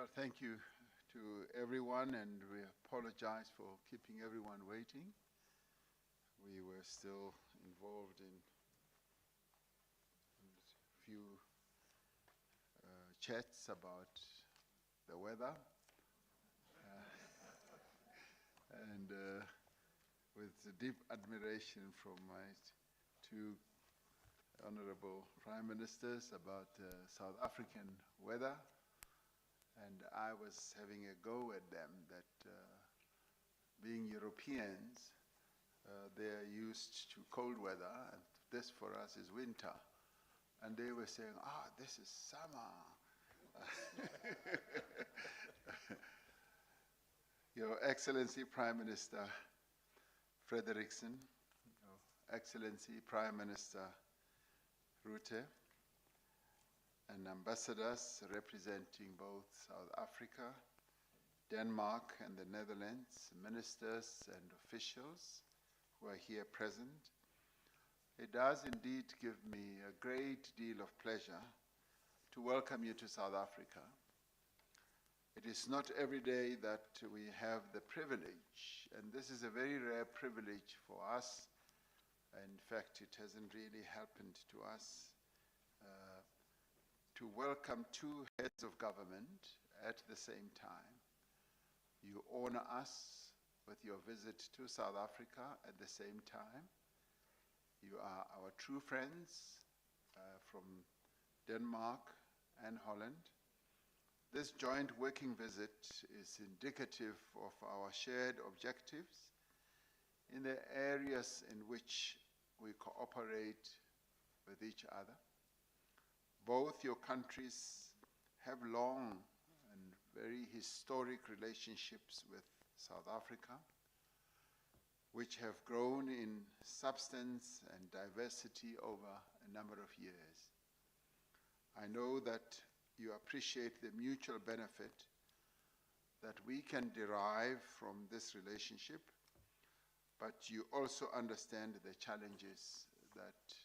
Well, thank you to everyone, and we apologize for keeping everyone waiting. We were still involved in a few chats about the weather, and with deep admiration from my two honorable prime ministers about South African weather. And I was having a go at them that being Europeans, they're used to cold weather, and this for us is winter. And they were saying, this is summer. Your Excellency Prime Minister Frederiksen, Your Excellency Prime Minister Rutte, and ambassadors representing both South Africa, Denmark, and the Netherlands, ministers and officials who are here present. It does indeed give me a great deal of pleasure to welcome you to South Africa. It is not every day that we have the privilege, and this is a very rare privilege for us. In fact, it hasn't really happened to us, to welcome two heads of government at the same time. You honor us with your visit to South Africa at the same time. You are our true friends from Denmark and Holland. This joint working visit is indicative of our shared objectives in the areas in which we cooperate with each other. Both your countries have long and very historic relationships with South Africa, which have grown in substance and diversity over a number of years. I know that you appreciate the mutual benefit that we can derive from this relationship, but you also understand the challenges that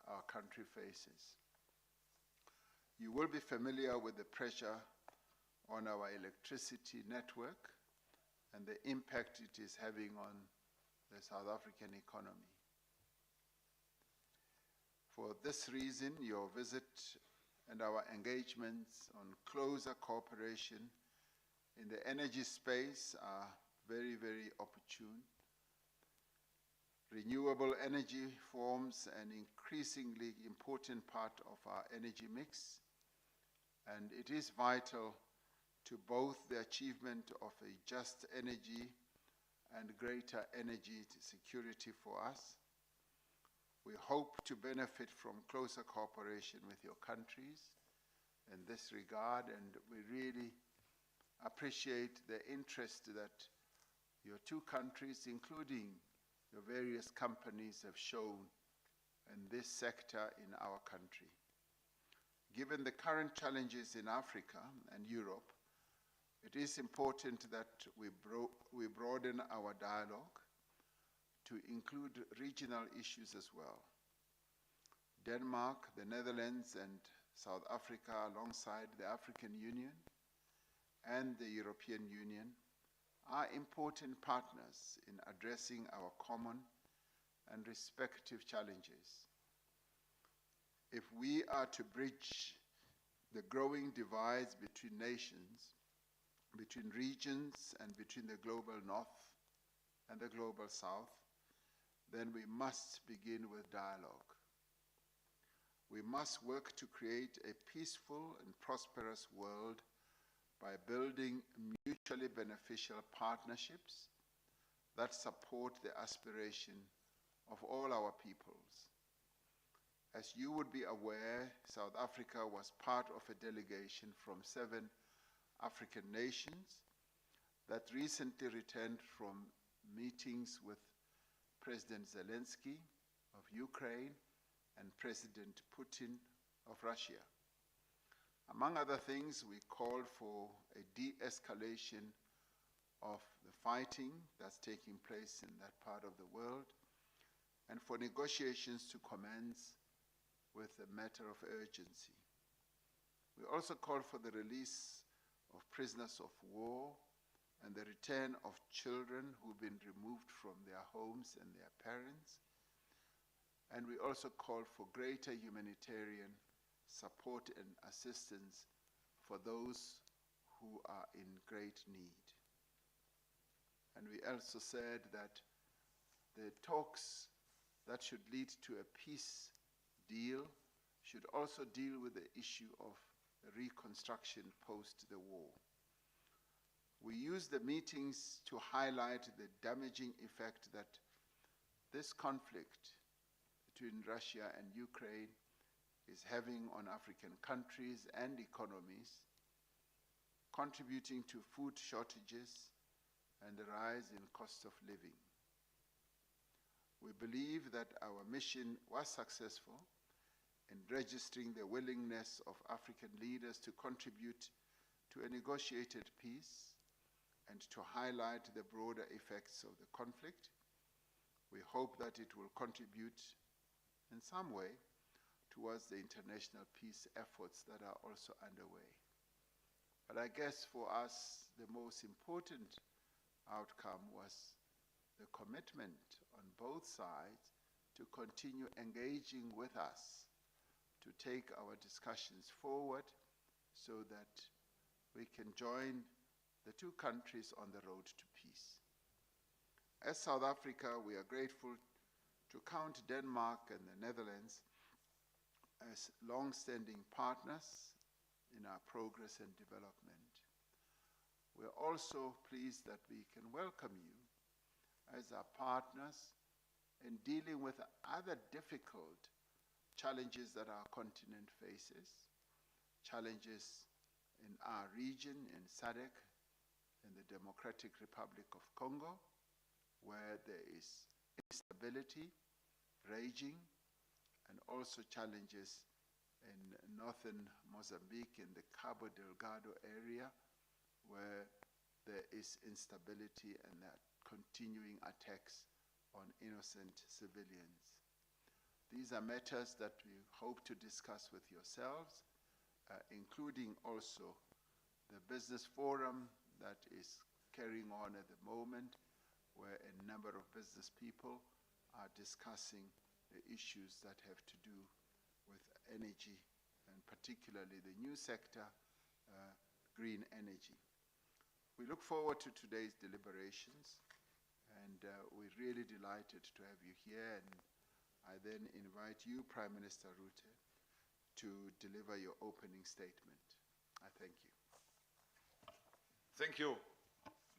our country faces. You will be familiar with the pressure on our electricity network and the impact it is having on the South African economy. For this reason, your visit and our engagements on closer cooperation in the energy space are very, very opportune. Renewable energy forms an increasingly important part of our energy mix, and it is vital to both the achievement of a just energy and greater energy security for us. We hope to benefit from closer cooperation with your countries in this regard, and we really appreciate the interest that your two countries, including your various companies, have shown in this sector in our country. Given the current challenges in Africa and Europe, it is important that we broaden our dialogue to include regional issues as well. Denmark, the Netherlands, and South Africa, alongside the African Union and the European Union, are important partners in addressing our common and respective challenges. If we are to bridge the growing divides between nations, between regions, and between the global north and the global south, then we must begin with dialogue. We must work to create a peaceful and prosperous world by building mutually beneficial partnerships that support the aspiration of all our peoples. As you would be aware, South Africa was part of a delegation from 7 African nations that recently returned from meetings with President Zelensky of Ukraine and President Putin of Russia. Among other things, we called for a de-escalation of the fighting that's taking place in that part of the world, and for negotiations to commence with a matter of urgency. We also called for the release of prisoners of war and the return of children who've been removed from their homes and their parents. And we also call for greater humanitarian support and assistance for those who are in great need. And we also said that the talks that should lead to a peace deal should also deal with the issue of reconstruction post the war. We used the meetings to highlight the damaging effect that this conflict between Russia and Ukraine is having on African countries and economies, contributing to food shortages and the rise in cost of living. We believe that our mission was successful in registering the willingness of African leaders to contribute to a negotiated peace and to highlight the broader effects of the conflict. We hope that it will contribute in some way towards the international peace efforts that are also underway. But I guess for us, the most important outcome was the commitment on both sides to continue engaging with us, to take our discussions forward so that we can join the two countries on the road to peace. As South Africa, we are grateful to count Denmark and the Netherlands as long-standing partners in our progress and development. We're also pleased that we can welcome you as our partners in dealing with other difficult challenges that our continent faces, challenges in our region, in SADC, in the Democratic Republic of Congo, where there is instability raging, and also challenges in northern Mozambique, in the Cabo Delgado area, where there is instability and there are continuing attacks on innocent civilians. These are matters that we hope to discuss with yourselves, including also the business forum that is carrying on at the moment, where a number of business people are discussing the issues that have to do with energy, and particularly the new sector, green energy. We look forward to today's deliberations, and we're really delighted to have you here. And I then invite you, Prime Minister Rutte, to deliver your opening statement. I thank you. Thank you,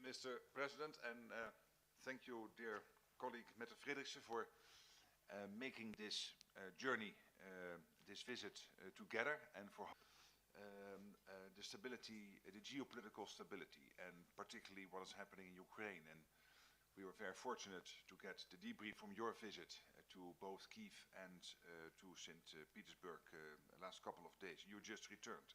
Mr. President, and thank you, dear colleague Mette Frederiksen, for making this journey, this visit together, and for the stability, the geopolitical stability, and particularly what is happening in Ukraine. And we were very fortunate to get the debrief from your visit to both Kyiv and to St. Petersburg last couple of days. You just returned.